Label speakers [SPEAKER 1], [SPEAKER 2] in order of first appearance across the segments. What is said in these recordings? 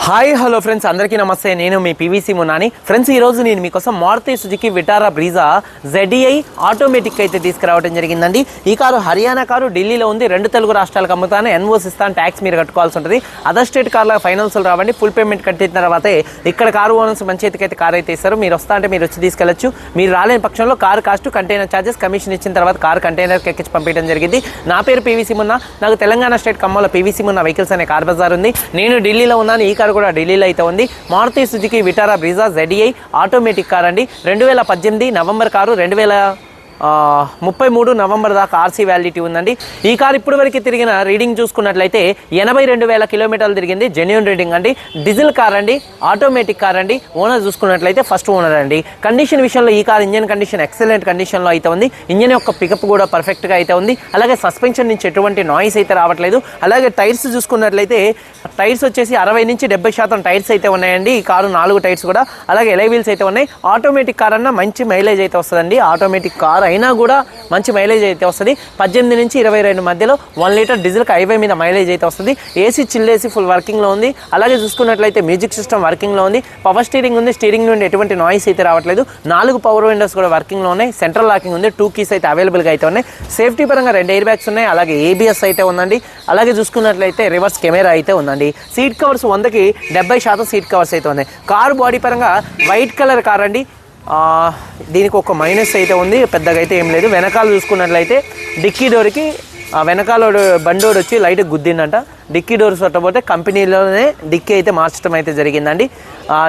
[SPEAKER 1] Hi hello friends, అందరికీ నమస్తే. నేను మీ పీవీసీ మున్నాని. ఫ్రెండ్స్, ఈరోజు నేను మీకోసం Maruti Suzuki Vitara Brezza ZDI automatic అయితే తీసుకురావడం జరిగిందండి. ఈ కారు హర్యానా కారు, ఢిల్లీలో ఉంది. రెండు తెలుగు రాష్ట్రాలకు అమ్ముతాను, ఎన్ఓసి ఇస్తాను, ట్యాక్స్ మీరు కట్టుకోవాల్సి ఉంటుంది. అదర్ స్టేట్ కార్ల ఫైనాన్స్లు రావండి. ఫుల్ పేమెంట్ కట్టిన తర్వాతే ఇక్కడ కారు ఓనర్స్ మంచి అయితే కారు అయితే ఇస్తారు. మీరు వస్తా అంటే మీరు వచ్చి తీసుకెళ్ళచ్చు. మీరు రాలేని పక్షంలో car cost, container charges, commission ఇచ్చిన తర్వాత కారు కంటైనర్కి ఎక్కించి పంపించడం జరిగింది. నా పేరు పీవీసీ మున్నా. నాకు తెలంగాణ స్టేట్ ఖమ్మంలో పీవీసీ మున్నా వెహికల్స్ అనే కార్ బజార్ ఉంది. నేను ఢిల్లీలో ఉన్నాను. ఈ కారు కూడా ఢిల్లీలో అయితే ఉంది. Maruti Suzuki Vitara Brezza ZDI automatic car అండి. 2018 నవంబర్ కారు, 2033 నవంబర్ దాకా ఆర్సీ వ్యాలిడిటీ ఉందండి. ఈ కార్ ఇప్పటి వరకు తిరిగిన రీడింగ్ చూసుకున్నట్లయితే 82,000 కిలోమీటర్లు తిరిగింది. జెన్యూన్ రీడింగ్ అండి. డీజిల్ కార్ అండి, ఆటోమేటిక్ కార్ అండి. ఓనర్ చూసుకున్నట్లయితే ఫస్ట్ ఓనర్ అండి. కండిషన్ విషయంలో ఈ కార్ ఇంజన్ కండిషన్ ఎక్సలెంట్ కండిషన్లో అయితే ఉంది. ఇంజన్ యొక్క పికప్ కూడా పర్ఫెక్ట్గా అయితే ఉంది. అలాగే సస్పెన్షన్ నుంచి ఎటువంటి నాయిస్ అయితే రావట్లేదు. అలాగే టైర్స్ చూసుకున్నట్లయితే టైర్స్ వచ్చేసి 60 నుంచి 70% టైర్స్ అయితే ఉన్నాయండి. ఈ కారు 4 టైర్స్ కూడా. అలాగే ఎలై వీల్స్ అయితే ఉన్నాయి. ఆటోమేటిక్ కార్ అన్న మంచి మైలేజ్ అయితే వస్తుందండి. ఆటోమేటిక్ కార్ అయినా కూడా మంచి మైలేజ్ అయితే వస్తుంది. 18 నుంచి 22 మధ్యలో 1 లీటర్ డీజిల్కి హైవే మీద మైలేజ్ అయితే వస్తుంది. ఏసీ చిల్లేసి ఫుల్ వర్కింగ్లో ఉంది. అలాగే చూసుకున్నట్లయితే మ్యూజిక్ సిస్టమ్ వర్కింగ్లో ఉంది. పవర్ స్టీరింగ్ ఉంది. స్టీరింగ్ నుండి ఎటువంటి నాయిస్ అయితే రావట్లేదు. 4 పవర్ విండోస్ కూడా వర్కింగ్లో ఉన్నాయి. సెంట్రల్ లాకింగ్ ఉంది. 2 కీస్ అయితే అవైలబుల్గా అయితే ఉన్నాయి. సేఫ్టీ పరంగా 2 ఎయిర్ బ్యాగ్స్ ఉన్నాయి. అలాగే ABS అయితే ఉందండి. అలాగే చూసుకున్నట్లయితే రివర్స్ కెమెరా అయితే ఉందండి. సీట్ కవర్స్ 100కి 70% సీట్ కవర్స్ అయితే ఉన్నాయి. కారు బాడీ పరంగా వైట్ కలర్ కార్ అండి. దీనికి ఒక మైనస్ అయితే ఉంది, పెద్దగా అయితే ఏం లేదు. వెనకాల చూసుకున్నట్లయితే డిక్కీ డోర్కి వెనకాల బండోడు వచ్చి లైట్ గుద్దిందంట. డిక్కీ డోర్స్ కొట్టబోతే కంపెనీలోనే డిక్కీ అయితే మార్చడం అయితే జరిగిందండి.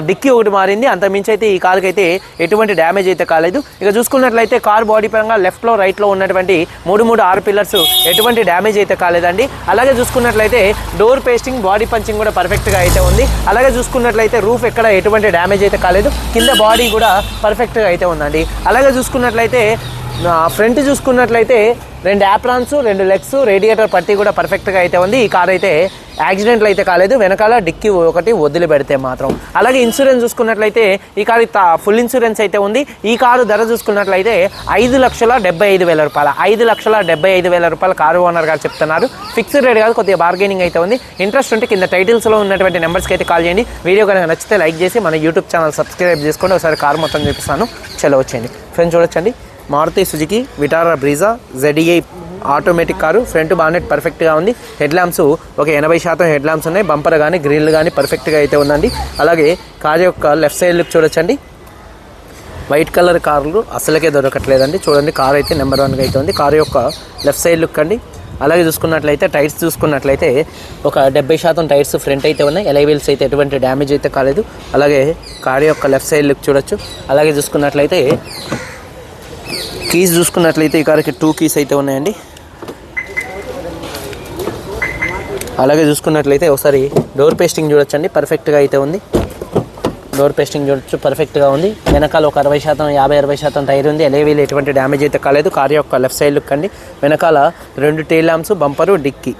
[SPEAKER 1] డిక్కీ ఒకటి మారింది, అంతమించి అయితే ఈ కార్కి అయితే ఎటువంటి డ్యామేజ్ అయితే కాలేదు. ఇక చూసుకున్నట్లయితే కార్ బాడీ పరంగా లెఫ్ట్లో రైట్లో ఉన్నటువంటి 3 6 పిల్లర్స్ ఎటువంటి డ్యామేజ్ అయితే కాలేదండి. అలాగే చూసుకున్నట్లయితే డోర్ పేస్టింగ్, బాడీ పంచింగ్ కూడా పర్ఫెక్ట్గా అయితే ఉంది. అలాగే చూసుకున్నట్లయితే రూఫ్ ఎక్కడ ఎటువంటి డ్యామేజ్ అయితే కాలేదు. కింద బాడీ కూడా పర్ఫెక్ట్గా అయితే ఉందండి. అలాగే చూసుకున్నట్లయితే ఫ్రంట్ చూసుకున్నట్లయితే 2 యాప్రాన్స్, 2 లెగ్స్, రేడియేటర్ పట్టి కూడా పర్ఫెక్ట్గా అయితే ఉంది. ఈ కార్ అయితే యాక్సిడెంట్లు అయితే కాలేదు. వెనకాల డిక్కీ ఒకటి వదిలి పెడితే మాత్రం. అలాగే ఇన్సూరెన్స్ చూసుకున్నట్లయితే ఈ కారు ఫుల్ ఇన్సూరెన్స్ అయితే ఉంది. ఈ కారు ధర చూసుకున్నట్లయితే 5,75,000 రూపాయలు. 5,75,000 రూపాయలు కారు ఓనర్ గారు చెప్తున్నారు. ఫిక్స్డ్ రేట్ కాదు, కొద్దిగా బార్గెనింగ్ అయితే ఉంది. ఇంట్రెస్ట్ ఉంటే కింద టైటిల్స్లో ఉన్నటువంటి నెంబర్స్కి అయితే కాల్ చేయండి. వీడియో కనుక నచ్చితే లైక్ చేసి మన యూట్యూబ్ ఛానల్ సబ్స్క్రైబ్ చేసుకోండి. ఒకసారి కారు మొత్తం చూపిస్తాను, చలో వచ్చేయండి. ఫ్రెండ్స్ చూడొచ్చండి, Maruti Suzuki Vitara Brezza ZDI automatic car. Front bonnet పర్ఫెక్ట్గా ఉంది. హెడ్ ల్యాంప్స్ ఒక 80% హెడ్ ల్యాంప్స్ ఉన్నాయి. బంపర్ కానీ గ్రిల్ కానీ పర్ఫెక్ట్గా అయితే ఉందండి. అలాగే కారు యొక్క లెఫ్ట్ సైడ్ లుక్ చూడొచ్చండి. వైట్ కలర్ కార్లు అసలుకే దొరకట్లేదండి. చూడండి, కారు అయితే నెంబర్ 1గా అయితే ఉంది. కారు యొక్క లెఫ్ట్ సైడ్ లుక్ అండి. అలాగే చూసుకున్నట్లయితే టైర్స్ చూసుకున్నట్లయితే ఒక 70% టైర్స్ ఫ్రంట్ అయితే ఉన్నాయి. ఎలై వీల్స్ అయితే ఎటువంటి డ్యామేజ్ అయితే కాలేదు. అలాగే కారు యొక్క లెఫ్ట్ సైడ్ లుక్ చూడొచ్చు. అలాగే చూసుకున్నట్లయితే కీస్ చూసుకున్నట్లయితే ఈ కార్కి 2 కీస్ అయితే ఉన్నాయండి. అలాగే చూసుకున్నట్లయితే ఒకసారి డోర్ పేస్టింగ్ చూడొచ్చండి, పర్ఫెక్ట్గా అయితే ఉంది. డోర్ పేస్టింగ్ చూడొచ్చు, పర్ఫెక్ట్గా ఉంది. వెనకాల ఒక 60%, 50-60% టైర్ ఉంది. ఎలై వీల్ ఎటువంటి డ్యామేజ్ అయితే కాలేదు. కార్ యొక్క లెఫ్ట్ సైడ్ లుక్ అండి. వెనకాల 2 టైల్ ల్యాంప్స్, బంపరు, డిక్కీ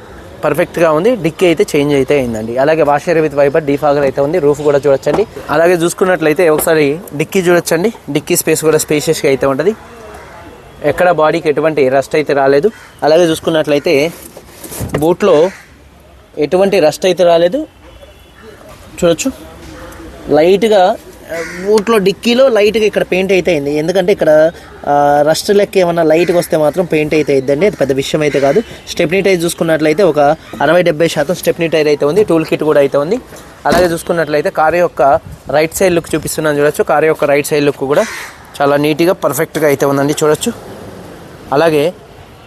[SPEAKER 1] పర్ఫెక్ట్గా ఉంది. డిక్కీ అయితే చేంజ్ అయితే అయిందండి. అలాగే వాషర్ విత్ వైపర్, డీఫాగర్ అయితే ఉంది. రూఫ్ కూడా చూడొచ్చండి. అలాగే చూసుకున్నట్లయితే ఒకసారి డిక్కీ చూడొచ్చండి. డిక్కీ స్పేస్ కూడా స్పేషియస్గా అయితే ఉంటుంది. ఎక్కడ బాడీకి ఎటువంటి రస్ట్ అయితే రాలేదు. అలాగే చూసుకున్నట్లయితే బూట్లో ఎటువంటి రస్ట్ అయితే రాలేదు. చూడొచ్చు, లైట్గా బూట్లో డిక్కీలో లైట్గా ఇక్కడ పెయింట్ అయితే అయింది. ఎందుకంటే ఇక్కడ రస్ట్ లెక్క ఏమన్నా లైట్గా వస్తే మాత్రం పెయింట్ అయితే అయిద్దండి. అది పెద్ద విషయం అయితే కాదు. స్టెప్నీ టైర్ చూసుకున్నట్లయితే ఒక 60-70% స్టెప్నీ టైర్ అయితే ఉంది. టూల్ కిట్ కూడా అయితే ఉంది. అలాగే చూసుకున్నట్లయితే కారు యొక్క రైట్ సైడ్ లుక్ చూపిస్తున్నాను చూడొచ్చు. కారు యొక్క రైట్ సైడ్ లుక్ కూడా చాలా నీట్గా పర్ఫెక్ట్గా అయితే ఉందండి, చూడొచ్చు. అలాగే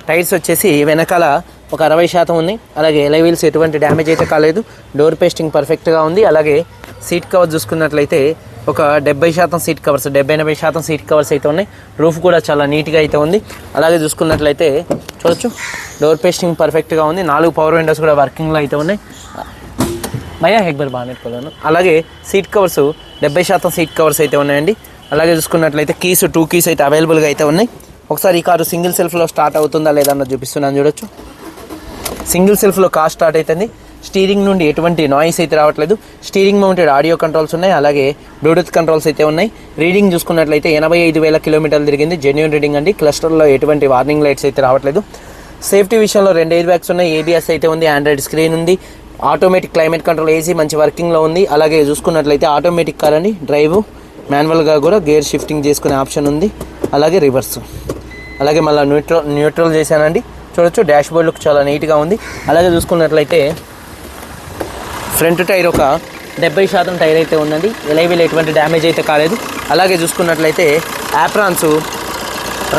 [SPEAKER 1] టైర్స్ వచ్చేసి వెనకాల ఒక 60% ఉంది. అలాగే ఎలై వీల్స్ ఎటువంటి డ్యామేజ్ అయితే కాలేదు. డోర్ పేస్టింగ్ పర్ఫెక్ట్గా ఉంది. అలాగే సీట్ కవర్ చూసుకున్నట్లయితే ఒక 70% సీట్ కవర్స్, 70-80% సీట్ కవర్స్ అయితే ఉన్నాయి. రూఫ్ కూడా చాలా నీట్గా అయితే ఉంది. అలాగే చూసుకున్నట్లయితే చూడొచ్చు, డోర్ పేస్టింగ్ పర్ఫెక్ట్గా ఉంది. 4 పవర్ విండోస్ కూడా వర్కింగ్లో అయితే ఉన్నాయి. మయా హెక్బర్ బాగా నెట్టుకోలేను. అలాగే సీట్ కవర్స్ 70% సీట్ కవర్స్ అయితే ఉన్నాయండి. అలాగే చూసుకున్నట్లయితే కీస్ 2 కీస్ అయితే అవైలబుల్గా అయితే ఉన్నాయి. ఒకసారి ఈ కారు సింగిల్ సెల్ఫ్లో స్టార్ట్ అవుతుందా లేదా అన్నది చూపిస్తున్నాను చూడొచ్చు. సింగిల్ సెల్ఫ్లో కార్ స్టార్ట్ అవుతుంది. స్టీరింగ్ నుండి ఎటువంటి నాయిస్ అయితే రావట్లేదు. స్టీరింగ్ మౌంటెడ్ ఆడియో కంట్రోల్స్ ఉన్నాయి. అలాగే బ్లూటూత్ కంట్రోల్స్ అయితే ఉన్నాయి. రీడింగ్ చూసుకున్నట్లయితే 85,000 కిలోమీటర్లు తిరిగింది. జెన్యూన్ రీడింగ్ అండి. క్లస్టర్లో ఎటువంటి వార్నింగ్ లైట్స్ అయితే రావట్లేదు. సేఫ్టీ విషయంలో 2 ఎయిర్ బ్యాగ్స్ ఉన్నాయి. ABS అయితే ఉంది. ఆండ్రాయిడ్ స్క్రీన్ ఉంది. ఆటోమేటిక్ క్లైమేట్ కంట్రోల్, ఏసీ మంచి వర్కింగ్లో ఉంది. అలాగే చూసుకున్నట్లయితే ఆటోమేటిక్ కార్ అండి, డ్రైవ్ మాన్యువల్గా కూడా గేర్ షిఫ్టింగ్ చేసుకునే ఆప్షన్ ఉంది. అలాగే రివర్స్, అలాగే మళ్ళీ న్యూట్రల్ చేశానండి. చూడొచ్చు డాష్ బోర్డ్ లుక్ చాలా నీట్గా ఉంది. అలాగే చూసుకున్నట్లయితే ఫ్రంట్ టైర్ ఒక 70% టైర్ అయితే ఉందండి. ఎలైవీలో ఎటువంటి డ్యామేజ్ అయితే కాలేదు. అలాగే చూసుకున్నట్లయితే యాప్రాన్స్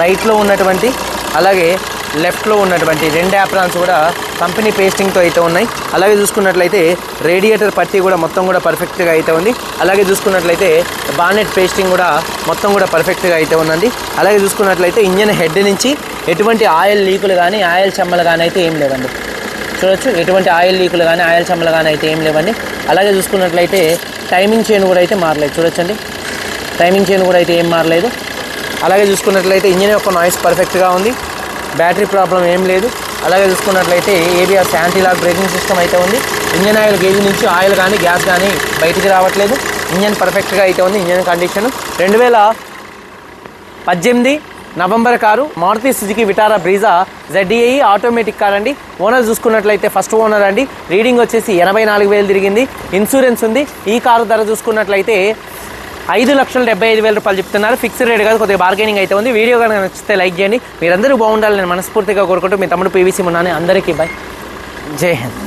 [SPEAKER 1] రైట్లో ఉన్నటువంటి అలాగే లెఫ్ట్లో ఉన్నటువంటి 2 యాప్రాన్స్ కూడా కంపెనీ పేస్టింగ్తో అయితే ఉన్నాయి. అలాగే చూసుకున్నట్లయితే రేడియేటర్ పట్టీ కూడా మొత్తం కూడా పర్ఫెక్ట్గా అయితే ఉంది. అలాగే చూసుకున్నట్లయితే బానెట్ పేస్టింగ్ కూడా మొత్తం కూడా పర్ఫెక్ట్గా అయితే ఉందండి. అలాగే చూసుకున్నట్లయితే ఇంజన్ హెడ్ నుంచి ఎటువంటి ఆయిల్ లీకులు కానీ ఆయిల్ చెమ్మలు కానీ అయితే ఏం లేవండి. చూడొచ్చు ఎటువంటి ఆయిల్ లీకులు కానీ ఆయిల్ చెమ్మలు కానీ అయితే ఏం లేవండి. అలాగే చూసుకున్నట్లయితే టైమింగ్ చైన్ కూడా అయితే మారలేదు. చూడొచ్చండి టైమింగ్ చైన్ కూడా అయితే ఏం మారలేదు. అలాగే చూసుకున్నట్లయితే ఇంజన్ యొక్క నాయిస్ పర్ఫెక్ట్గా ఉంది. బ్యాటరీ ప్రాబ్లం ఏం లేదు. అలాగే చూసుకున్నట్లయితే ABS anti lock braking system అయితే ఉంది. ఇంజన్ ఆయిల్ గేజ్ నుంచి ఆయిల్ కానీ గ్యాస్ కానీ బయటికి రావట్లేదు. ఇంజన్ పర్ఫెక్ట్గా అయితే ఉంది. Engine condition 2018 November car, Maruti Suzuki Vitara Brezza ZDI automatic car అండి. ఓనర్ చూసుకున్నట్లయితే ఫస్ట్ ఓనర్ అండి. రీడింగ్ వచ్చేసి 84,000 తిరిగింది. ఇన్సూరెన్స్ ఉంది. ఈ కారు ధర చూసుకున్నట్లయితే 5,75,000 రూపాయలు చెప్తున్నారు. ఫిక్స్డ్ రేట్ కాదు, కొద్దిగా బార్గెనింగ్ అయితే ఉంది. వీడియో కనుక నచ్చితే లైక్ చేయండి. మీరందరూ బాగుండాలని నేను మనస్ఫూర్తిగా కోరుకుంటూ మీ తమ్ముడు PVC మున్నాని. అందరికీ బై, జై హింద్.